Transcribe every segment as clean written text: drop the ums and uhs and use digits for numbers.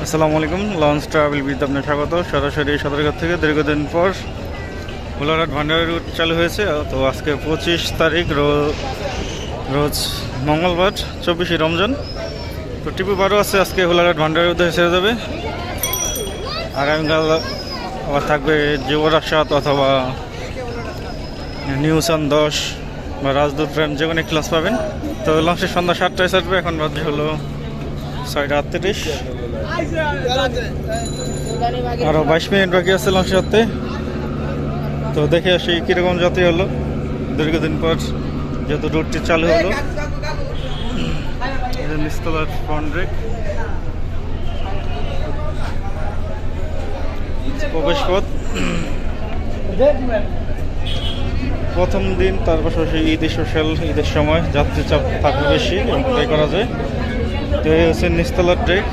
আসসালামু আলাইকুম। Launch travel বিদ আপনার স্বাগত। সরাসরি সদরঘাট থেকে দীর্ঘদিন পর ভোলারহাট ভান্ডারি রুট চালু হয়েছে। তো আজকে 25 তারিখ রোজ মঙ্গলবার, 24শে রমজান। তো টিপু 12 আছে আজকে ভোলারহাট ভান্ডারি উদ্দেশ্যে ছেড়ে যাবে। আগামীকাল আবার থাকবে যুবরাজ 7 অথবা নিউসান 10 বা রাজদূত ফ্রেন্ড যে কোনো ক্লাস পাবেন। তো লঞ্চের সন্ধ্যা 7টায় ছাড়বে। এখন বাজে হলো 6:38। আরও 22 মিনিট বাকি আছে লঞ্চ ছাড়তে। তো দেখে আসি কীরকম যাত্রী হলো দীর্ঘদিন পর যেহেতু রুটটি চালু হলো। নিস্তলার ফ্রন্ট ব্রেক, প্রবেশ পথ। প্রথম দিন, তার পাশাপাশি ঈদের সোশ্যাল ঈদের সময় যাত্রী চাপ থাকবে বেশি এবং ট্রাই করা যায়। তো এই হচ্ছে নিস্তলার ট্রেক।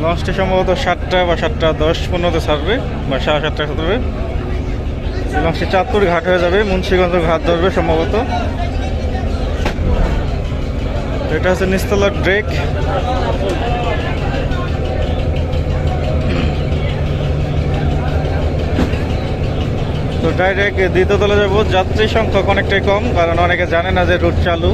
লঞ্চটি সম্ভবত 7টা বা 7:10-15 ছাড়বে বা 7:30 ছাড়বে। লঞ্চটি চাঁদপুর ঘাট হয়ে যাবে, মুন্সিগঞ্জ ঘাট ধরবে সম্ভবত। এটা হচ্ছে নিস্তলার ট্রেক। তো ডাইরেক্ট দ্বিতীয় তলা যাবো। যাত্রী সংখ্যক অনেকটাই কম, কারণ অনেকে জানে না যে রুট চালু।